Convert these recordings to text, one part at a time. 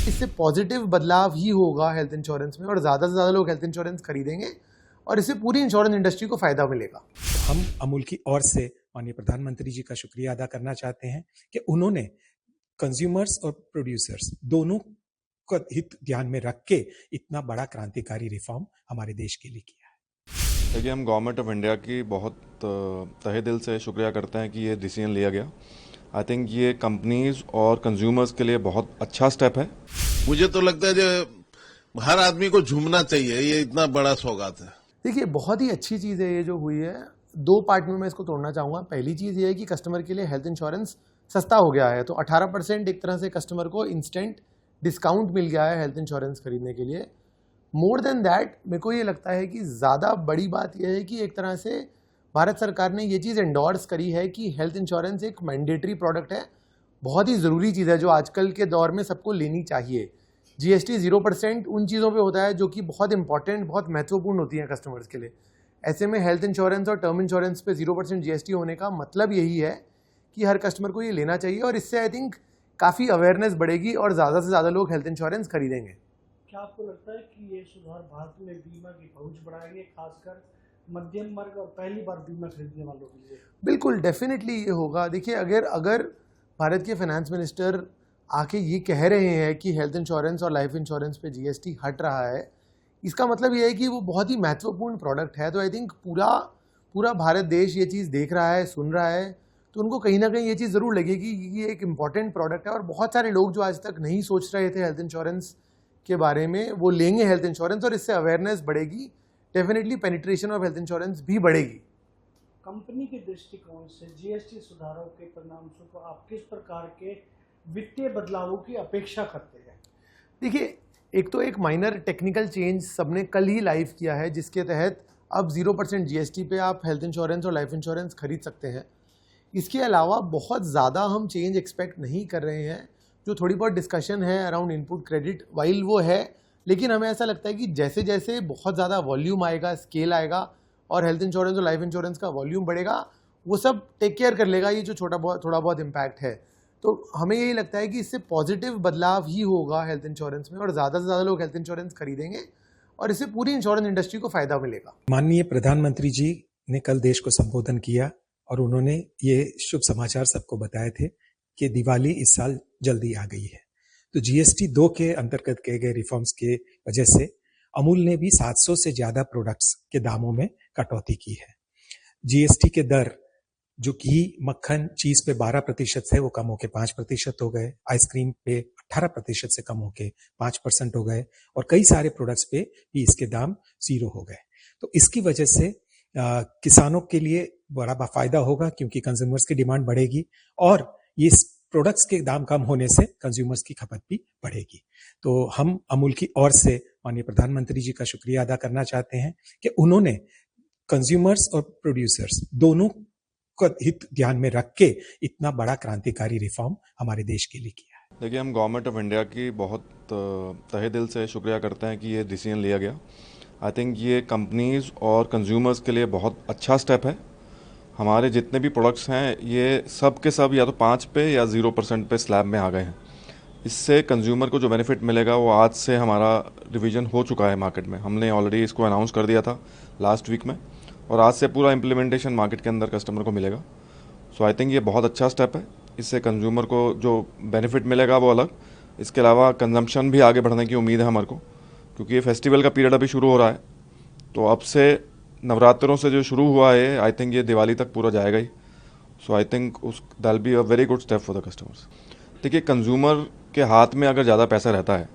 इससे पॉजिटिव बदलाव ही होगा हेल्थ इंश्योरेंस में और ज़्यादा से ज़्यादा लोग हेल्थ इंश्योरेंस खरीदेंगे और इससे पूरी इंश्योरेंस इंडस्ट्री को फायदा मिलेगा। हम अमूल की ओर से माननीय प्रधानमंत्री जी का शुक्रिया अदा करना चाहते हैं कि उन्होंने कंज्यूमर्स और प्रोड्यूसर्स दोनों का हित ध्यान में रख के इतना बड़ा क्रांतिकारी रिफॉर्म हमारे देश के लिए किया है। देखिए, हम गवर्नमेंट ऑफ इंडिया की बहुत तहे दिल से शुक्रिया करते हैं कि ये डिसीजन लिया गया। आई थिंक ये कंपनीज और कंज्यूमर्स के लिए बहुत अच्छा स्टेप है। मुझे तो लगता है जो हर आदमी को झूमना चाहिए, ये इतना बड़ा सौगात है। देखिए, बहुत ही अच्छी चीज़ है ये जो हुई है। दो पार्ट में मैं इसको तोड़ना चाहूँगा। पहली चीज़ ये है कि कस्टमर के लिए हेल्थ इंश्योरेंस सस्ता हो गया है, तो 18% एक तरह से कस्टमर को इंस्टेंट डिस्काउंट मिल गया है हेल्थ इंश्योरेंस खरीदने के लिए। मोर देन दैट, मेरे को ये लगता है कि ज़्यादा बड़ी बात यह है कि एक तरह से भारत सरकार ने ये चीज़ एंडोर्स करी है कि हेल्थ इंश्योरेंस एक मैंडेटरी प्रोडक्ट है, बहुत ही ज़रूरी चीज़ है जो आजकल के दौर में सबको लेनी चाहिए। GST 0% उन चीज़ों पे होता है जो कि बहुत इंपॉर्टेंट, बहुत महत्वपूर्ण होती हैं कस्टमर्स के लिए। ऐसे में हेल्थ इंश्योरेंस और टर्म इंश्योरेंस पे 0% GST होने का मतलब यही है कि हर कस्टमर को ये लेना चाहिए और इससे आई थिंक काफ़ी अवेयरनेस बढ़ेगी और ज़्यादा से ज़्यादा लोग हेल्थ इंश्योरेंस खरीदेंगे। क्या आपको लगता है कि ये सुधार भारत में बीमा की पहुंच बढ़ाएंगे, खासकर मध्यम वर्ग और पहली बार बीमा खरीदने वालों के लिए? बिल्कुल, डेफिनेटली ये होगा। देखिए, अगर भारत के फाइनेंस मिनिस्टर आके ये कह रहे हैं कि हेल्थ इंश्योरेंस और लाइफ इंश्योरेंस पे GST हट रहा है, इसका मतलब ये है कि वो बहुत ही महत्वपूर्ण प्रोडक्ट है। तो आई थिंक पूरा भारत देश ये चीज़ देख रहा है, सुन रहा है, तो उनको कहीं ना कहीं ये चीज़ ज़रूर लगेगी कि ये एक इम्पॉर्टेंट प्रोडक्ट है और बहुत सारे लोग जो आज तक नहीं सोच रहे थे हेल्थ इंश्योरेंस के बारे में, वो लेंगे हेल्थ इंश्योरेंस और इससे अवेयरनेस बढ़ेगी। Definitely penetration of health insurance भी बढ़ेगी। कंपनी के दृष्टिकोण से GST सुधारों के परिणामस्वरूप आप किस प्रकार के वित्तीय बदलावों की अपेक्षा करते हैं? देखिए, एक तो एक माइनर टेक्निकल चेंज सबने कल ही लाइव किया है, जिसके तहत अब 0% GST पे आप हेल्थ इंश्योरेंस और लाइफ इंश्योरेंस खरीद सकते हैं। इसके अलावा बहुत ज़्यादा हम चेंज एक्सपेक्ट नहीं कर रहे हैं। जो थोड़ी बहुत डिस्कशन है अराउंड इनपुट क्रेडिट, वाइल वो है, लेकिन हमें ऐसा लगता है कि जैसे जैसे बहुत ज़्यादा वॉल्यूम आएगा, स्केल आएगा और हेल्थ इंश्योरेंस और लाइफ इंश्योरेंस का वॉल्यूम बढ़ेगा, वो सब टेक केयर कर लेगा ये जो थोड़ा बहुत इम्पैक्ट है। तो हमें यही लगता है कि इससे पॉजिटिव बदलाव ही होगा हेल्थ इंश्योरेंस में और ज़्यादा से ज़्यादा लोग हेल्थ इंश्योरेंस खरीदेंगे और इससे पूरी इंश्योरेंस इंडस्ट्री को फायदा मिलेगा। माननीय प्रधानमंत्री जी ने कल देश को संबोधन किया और उन्होंने ये शुभ समाचार सबको बताए थे कि दिवाली इस साल जल्दी आ गई है। तो GST 2 के अंतर्गत किए गए रिफॉर्म्स के वजह से अमूल ने भी 700 से ज्यादा प्रोडक्ट्स के दामों में कटौती की है। GST के दर जो घी, मक्खन, चीज पे 12% से वो कम होके 5% हो गए, आइसक्रीम पे 18% से कम होके 5% हो गए और कई सारे प्रोडक्ट्स पे भी इसके दाम 0 हो गए। तो इसकी वजह से किसानों के लिए बड़ा फायदा होगा क्योंकि कंज्यूमर्स की डिमांड बढ़ेगी और ये प्रोडक्ट्स के दाम कम होने से कंज्यूमर्स की खपत भी बढ़ेगी। तो हम अमूल की ओर से माननीय प्रधानमंत्री जी का शुक्रिया अदा करना चाहते हैं कि उन्होंने कंज्यूमर्स और प्रोड्यूसर्स दोनों का हित ध्यान में रख के इतना बड़ा क्रांतिकारी रिफॉर्म हमारे देश के लिए किया है। देखिए, हम गवर्नमेंट ऑफ इंडिया की बहुत तहे दिल से शुक्रिया करते हैं कि ये डिसीजन लिया गया। आई थिंक ये कंपनीज और कंज्यूमर्स के लिए बहुत अच्छा स्टेप है। हमारे जितने भी प्रोडक्ट्स हैं ये सब के सब या तो 5 पे या 0% पे स्लैब में आ गए हैं। इससे कंज्यूमर को जो बेनिफिट मिलेगा वो आज से हमारा रिवीजन हो चुका है मार्केट में। हमने ऑलरेडी इसको अनाउंस कर दिया था लास्ट वीक में और आज से पूरा इम्प्लीमेंटेशन मार्केट के अंदर कस्टमर को मिलेगा। सो आई थिंक ये बहुत अच्छा स्टेप है। इससे कंज्यूमर को जो बेनिफिट मिलेगा वो अलग, इसके अलावा कंजम्पशन भी आगे बढ़ने की उम्मीद है हमारे को, क्योंकि ये फेस्टिवल का पीरियड अभी शुरू हो रहा है। तो अब से नवरात्रों से जो शुरू हुआ है, आई थिंक ये दिवाली तक पूरा जाएगा ही। So I think that be a very good step for the customers. देखिए, कंज्यूमर के हाथ में अगर ज़्यादा पैसा रहता है,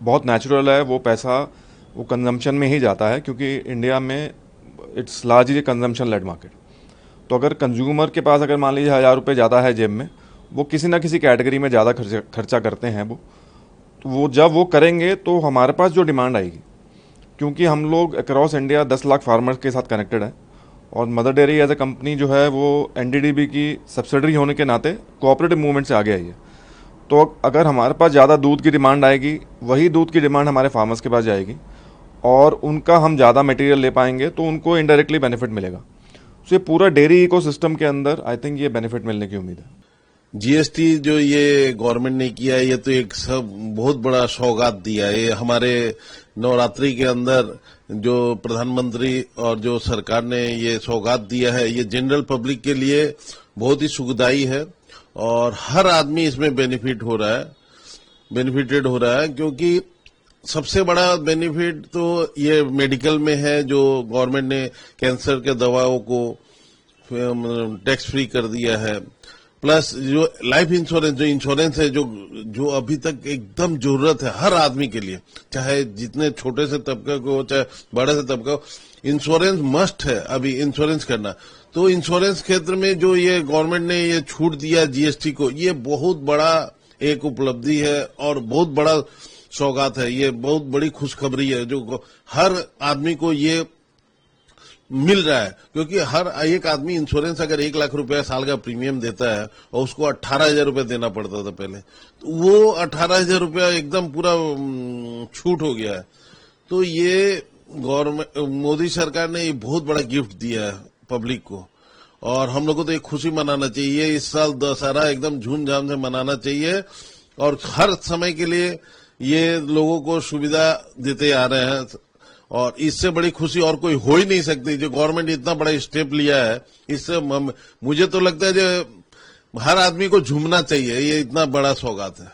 बहुत नेचुरल है वो पैसा वो कंजम्पशन में ही जाता है, क्योंकि इंडिया में it's largely consumption led market. तो अगर कंज्यूमर के पास अगर मान लीजिए 1000 रुपये ज़्यादा है जेब में, वो किसी ना किसी कैटेगरी में ज़्यादा खर्चा करते हैं वो जब वो करेंगे तो हमारे पास जो डिमांड आएगी, क्योंकि हम लोग अक्रॉस इंडिया 10 लाख फार्मर्स के साथ कनेक्टेड है और Mother Dairy as a company जो है वो NDDB की सब्सिडरी होने के नाते कोऑपरेटिव मूवमेंट से आगे आई है। तो अगर हमारे पास ज़्यादा दूध की डिमांड आएगी, वही दूध की डिमांड हमारे फार्मर्स के पास जाएगी और उनका हम ज़्यादा मटेरियल ले पाएंगे तो उनको इनडायरेक्टली बेनिफिट मिलेगा। सो ये पूरा डेयरी इकोसिस्टम के अंदर आई थिंक ये बेनिफिट मिलने की उम्मीद है। जीएसटी जो ये गवर्नमेंट ने किया है, ये तो एक सब बहुत बड़ा सौगात दिया है। ये हमारे नवरात्रि के अंदर जो प्रधानमंत्री और जो सरकार ने ये सौगात दिया है, ये जनरल पब्लिक के लिए बहुत ही सुखदायी है और हर आदमी इसमें बेनिफिटेड हो रहा है, क्योंकि सबसे बड़ा बेनिफिट तो ये मेडिकल में है, जो गवर्नमेंट ने कैंसर के दवाओं को टैक्स फ्री कर दिया है। प्लस जो लाइफ इंश्योरेंस, जो इंश्योरेंस है, जो अभी तक एकदम जरूरत है हर आदमी के लिए, चाहे जितने छोटे से तबके को चाहे बड़े से तबके को, इंश्योरेंस मस्ट है अभी इंश्योरेंस करना। तो इंश्योरेंस क्षेत्र में जो ये गवर्नमेंट ने ये छूट दिया जीएसटी को, ये बहुत बड़ा एक उपलब्धि है और बहुत बड़ा सौगात है। ये बहुत बड़ी खुशखबरी है जो हर आदमी को ये मिल रहा है, क्योंकि हर एक आदमी इंश्योरेंस अगर 1 लाख रुपया साल का प्रीमियम देता है और उसको 18,000 रुपया देना पड़ता था पहले, तो वो 18,000 रुपया एकदम पूरा छूट हो गया है। तो ये गवर्नमेंट, मोदी सरकार ने ये बहुत बड़ा गिफ्ट दिया है पब्लिक को और हम लोग को तो एक खुशी मनाना चाहिए। इस साल दशहरा एकदम झूमझाम से मनाना चाहिए और हर समय के लिए ये लोगों को सुविधा देते आ रहे हैं और इससे बड़ी खुशी और कोई हो ही नहीं सकती। जो गवर्नमेंट इतना बड़ा स्टेप लिया है, इससे मुझे तो लगता है जो हर आदमी को झूमना चाहिए। ये इतना बड़ा सौगात है।